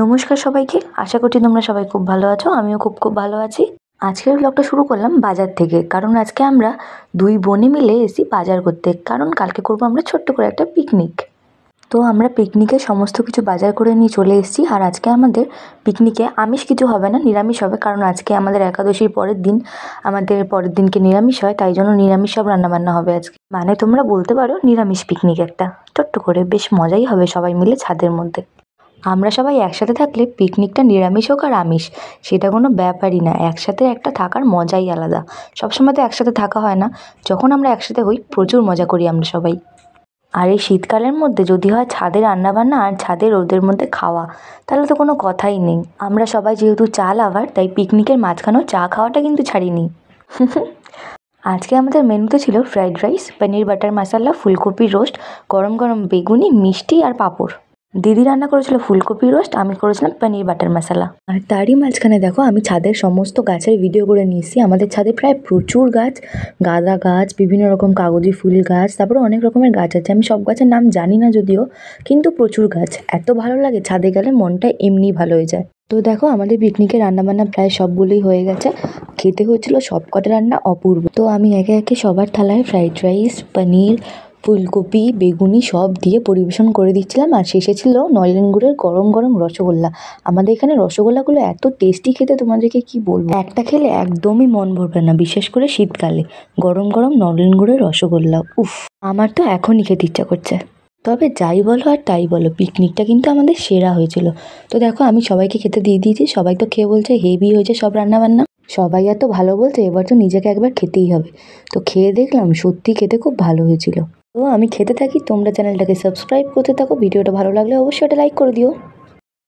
নমস্কার সবাইকে, আশা করছি তোমরা সবাই খুব ভালো আছো। আমিও খুব ভালো আছি। আজকের ব্লগটা শুরু করলাম বাজার থেকে, কারণ আজকে আমরা দুই বোনে মিলে এসেছি বাজার করতে, কারণ কালকে করবো আমরা ছোট্ট করে একটা পিকনিক। তো আমরা পিকনিকে সমস্ত কিছু বাজার করে নিয়ে চলে এসেছি। আর আজকে আমাদের পিকনিকে আমিষ কিছু হবে না, নিরামিষ হবে, কারণ আজকে আমাদের একাদশীর পরের দিন, আমাদের পরের দিনকে নিরামিষ হয়, তাই জন্য নিরামিষ সব রান্নাবান্না হবে আজকে। মানে তোমরা বলতে পারো নিরামিষ পিকনিক একটা, ছোট্ট করে, বেশ মজাই হবে সবাই মিলে ছাদের মধ্যে। আমরা সবাই একসাথে থাকলে পিকনিকটা নিরামিষ হোক আর আমিষ, সেটা কোনো ব্যাপারই না। একসাথে একটা থাকার মজাই আলাদা। সবসময় তো একসাথে থাকা হয় না, যখন আমরা একসাথে হই প্রচুর মজা করি আমরা সবাই। আর এই শীতকালের মধ্যে যদি হয় ছাদে রান্নাবান্না আর ছাদে রোদের মধ্যে খাওয়া, তাহলে তো কোনো কথাই নেই। আমরা সবাই যেহেতু চা লাভার, তাই পিকনিকের মাঝখানেও চা খাওয়াটা কিন্তু ছাড়িনি। আজকে আমাদের মেনুতে ছিল ফ্রাইড রাইস, পনির বাটার মশলা, ফুলকপির রোস্ট, গরম গরম বেগুনি, মিষ্টি আর পাঁপড়। দিদি রান্না করেছিল ফুলকপি রোস্ট, আমি করেছিলাম পনির বাটার মশলা। আর তারই মাঝখানে দেখো আমি ছাদের সমস্ত গাছের ভিডিও করে নিয়েছি। আমাদের ছাদে প্রায় প্রচুর গাছ, গাঁদা গাছ, বিভিন্ন রকম কাগজি ফুল গাছ, তারপরে অনেক রকমের গাছ আছে। আমি সব গাছের নাম জানি না যদিও, কিন্তু প্রচুর গাছ। এত ভালো লাগে ছাদে গেলে, মনটা এমনি ভালো হয়ে যায়। তো দেখো আমাদের পিকনিকের রান্নাবান্না প্রায় সবগুলোই হয়ে গেছে। খেতে হয়েছিল সব কটা রান্না অপূর্ব। তো আমি একে একে সবার থালায় ফ্রাইড রাইস, পনির, ফুলকপি, বেগুনি সব দিয়ে পরিবেশন করে দিচ্ছিলাম। আর শেষে ছিল নলেন গুড়ের গরম গরম রসগোল্লা। আমাদের এখানে রসগোল্লাগুলো এত টেস্টি খেতে, তোমাদেরকে কি বলবো। একটা খেলে একদমই মন ভরবে না, বিশেষ করে শীতকালে গরম গরম নলেন গুড়ের রসগোল্লা। উফ, আমার তো এখনই খেতে ইচ্ছা করছে। তবে যাই বলো আর তাই বলো, পিকনিকটা কিন্তু আমাদের সেরা হয়েছিল। তো দেখো আমি সবাইকে খেতে দিয়ে দিয়েছি। সবাই তো খেয়ে বলছে হেভি হয়েছে সব রান্নাবান্না। সবাই এত ভালো বলছে, এবার তো নিজেকে একবার খেতেই হবে। তো খেয়ে দেখলাম সত্যি খেতে খুব ভালো হয়েছিল। তো আমি খেতে থাকি, তোমরা চ্যানেলটাকে সাবস্ক্রাইব করতে থাকো। ভিডিওটা ভালো লাগলে অবশ্যই একটা লাইক করে দিও।